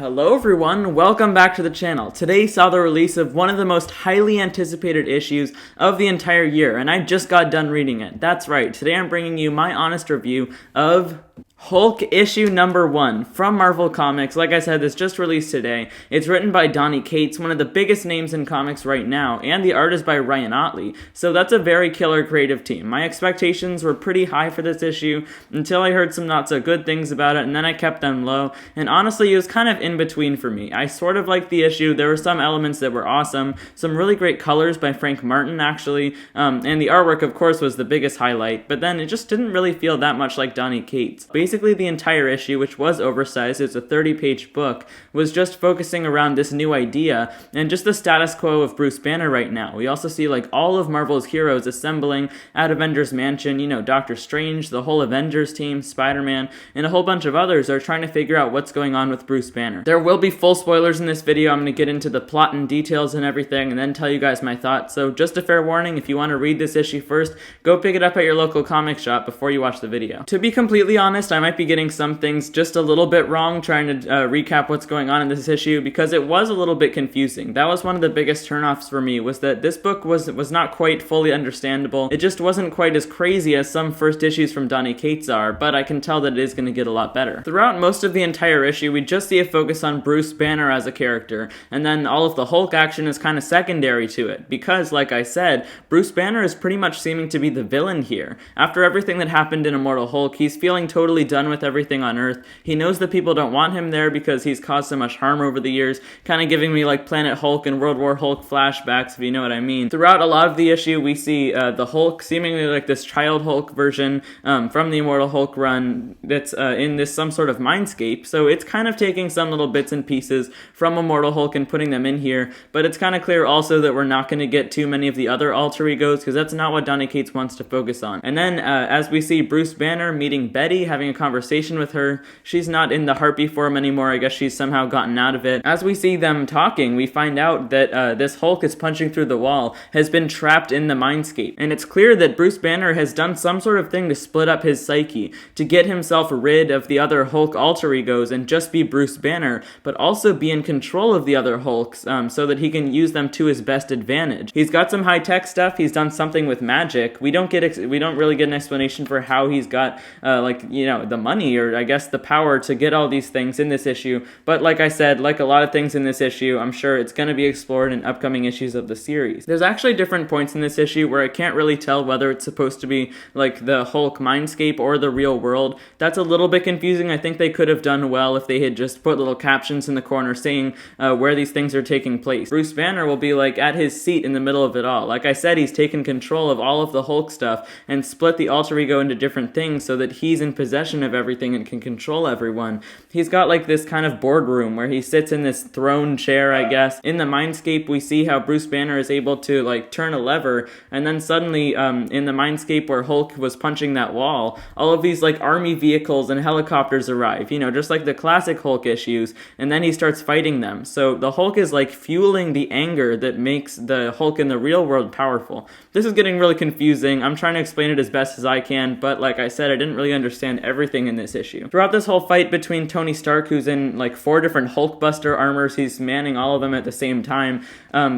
Hello everyone, welcome back to the channel. Today saw the release of one of the most highly anticipated issues of the entire year, and I just got done reading it. That's right, today I'm bringing you my honest review of Hulk issue number 1 from Marvel Comics. Like I said, this just released today. It's written by Donny Cates, one of the biggest names in comics right now, and the art is by Ryan Otto. So that's a very killer creative team. My expectations were pretty high for this issue until I heard some not so good things about it, and then I kept them low. And honestly, it was kind of in between for me. I sort of liked the issue. There were some elements that were awesome, some really great colors by Frank Martin actually, and the artwork of course was the biggest highlight, but then it just didn't really feel that much like Donny Cates. Basically, the entire issue, which was oversized, it's a 30-page book, was just focusing around this new idea and just the status quo of Bruce Banner right now. We also see like all of Marvel's heroes assembling at Avengers Mansion. You know, Doctor Strange, the whole Avengers team, Spider-Man, and a whole bunch of others are trying to figure out what's going on with Bruce Banner. There will be full spoilers in this video. I'm going to get into the plot and details and everything and then tell you guys my thoughts. So just a fair warning, if you want to read this issue first, go pick it up at your local comic shop before you watch the video. To be completely honest, I might be getting some things just a little bit wrong trying to recap what's going on in this issue because it was a little bit confusing. That was one of the biggest turnoffs for me, was that this book was not quite fully understandable. It just wasn't quite as crazy as some first issues from Donny Cates are, but I can tell that it is going to get a lot better. Throughout most of the entire issue, we just see a focus on Bruce Banner as a character, and then all of the Hulk action is kind of secondary to it, because, like I said, Bruce Banner is pretty much seeming to be the villain here. After everything that happened in Immortal Hulk, he's feeling totally done with everything on Earth. He knows that people don't want him there because he's caused so much harm over the years, kind of giving me like Planet Hulk and World War Hulk flashbacks, if you know what I mean. Throughout a lot of the issue, we see the Hulk seemingly like this child Hulk version from the Immortal Hulk run that's in this some sort of mindscape, so it's kind of taking some little bits and pieces from Immortal Hulk and putting them in here, but it's kind of clear also that we're not going to get too many of the other alter egos because that's not what Donny Cates wants to focus on. And then as we see Bruce Banner meeting Betty, having a conversation with her, she's not in the Harpy form anymore. I guess she's somehow gotten out of it. As we see them talking, we find out that this Hulk is punching through the wall, has been trapped in the mindscape, and it's clear that Bruce Banner has done some sort of thing to split up his psyche, to get himself rid of the other Hulk alter egos and just be Bruce Banner, but also be in control of the other Hulks so that he can use them to his best advantage. He's got some high-tech stuff. He's done something with magic. We don't really get an explanation for how he's got the money, or I guess the power to get all these things in this issue, but like I said, like a lot of things in this issue, I'm sure it's going to be explored in upcoming issues of the series. There's actually different points in this issue where I can't really tell whether it's supposed to be like the Hulk mindscape or the real world. That's a little bit confusing. I think they could have done well if they had just put little captions in the corner saying where these things are taking place. Bruce Banner will be like at his seat in the middle of it all. Like I said, he's taken control of all of the Hulk stuff and split the alter ego into different things so that he's in possession of everything and can control everyone. He's got like this kind of boardroom where he sits in this throne chair, I guess. In the mindscape, we see how Bruce Banner is able to like turn a lever, and then suddenly in the mindscape where Hulk was punching that wall, all of these like army vehicles and helicopters arrive, you know, just like the classic Hulk issues, and then he starts fighting them. So the Hulk is like fueling the anger that makes the Hulk in the real world powerful. This is getting really confusing. I'm trying to explain it as best as I can, but like I said, I didn't really understand everything in this issue. Throughout this whole fight between Tony Stark, who's in like 4 different Hulkbuster armors, he's manning all of them at the same time,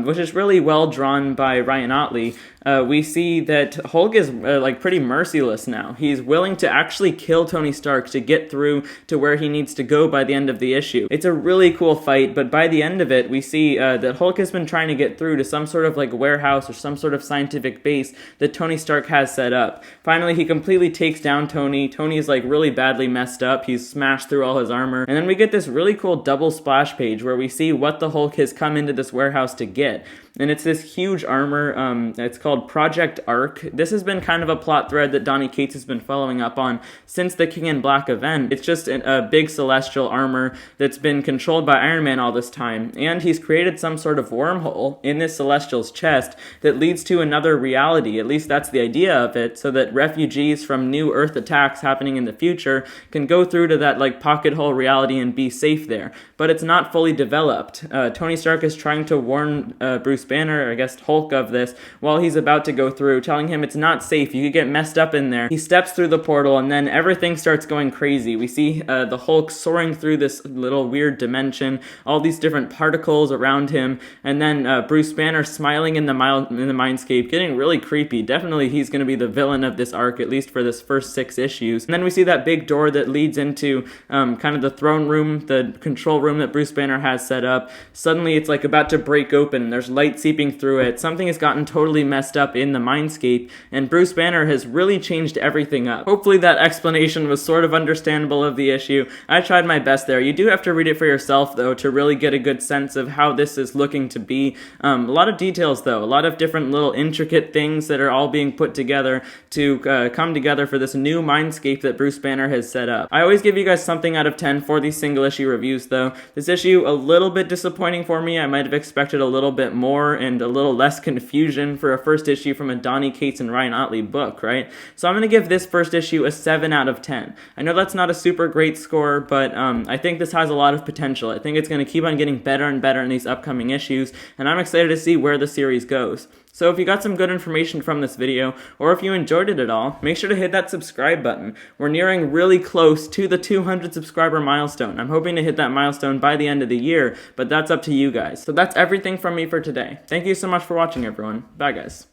which is really well drawn by Ryan Otto. We see that Hulk is like pretty merciless now. He's willing to actually kill Tony Stark to get through to where he needs to go by the end of the issue. It's a really cool fight, but by the end of it, we see that Hulk has been trying to get through to some sort of like warehouse or some sort of scientific base that Tony Stark has set up. Finally, he completely takes down Tony. Tony is like really badly messed up. He's smashed through all his armor. And then we get this really cool double splash page where we see what the Hulk has come into this warehouse to get. And it's this huge armor. It's called Project Arc. This has been kind of a plot thread that Donny Cates has been following up on since the King in Black event. It's just a big celestial armor that's been controlled by Iron Man all this time, and he's created some sort of wormhole in this celestial's chest that leads to another reality. At least that's the idea of it, so that refugees from new Earth attacks happening in the future can go through to that like pocket hole reality and be safe there. But it's not fully developed. Tony Stark is trying to warn Bruce Banner, or I guess Hulk, of this while he's about to go through, telling him it's not safe, you could get messed up in there. He steps through the portal and then everything starts going crazy. We see the Hulk soaring through this little weird dimension, all these different particles around him, and then Bruce Banner smiling in the mindscape, getting really creepy. Definitely he's going to be the villain of this arc, at least for this first 6 issues. And then we see that big door that leads into kind of the throne room, the control room that Bruce Banner has set up. Suddenly it's like about to break open, there's light seeping through it. Something has gotten totally messed up in the mindscape, and Bruce Banner has really changed everything up. Hopefully that explanation was sort of understandable of the issue. I tried my best there. You do have to read it for yourself, though, to really get a good sense of how this is looking to be. A lot of details, though. A lot of different little intricate things that are all being put together to come together for this new mindscape that Bruce Banner has set up. I always give you guys something out of 10 for these single issue reviews, though. This issue, a little bit disappointing for me. I might have expected a little bit more and a little less confusion for a first issue from a Donny Cates and Ryan Ottley book, right? So I'm going to give this first issue a 7 out of 10. I know that's not a super great score, but I think this has a lot of potential. I think it's going to keep on getting better and better in these upcoming issues, and I'm excited to see where the series goes. So if you got some good information from this video, or if you enjoyed it at all, make sure to hit that subscribe button. We're nearing really close to the 200 subscriber milestone. I'm hoping to hit that milestone by the end of the year, but that's up to you guys. So that's everything from me for today. Thank you so much for watching, everyone. Bye, guys.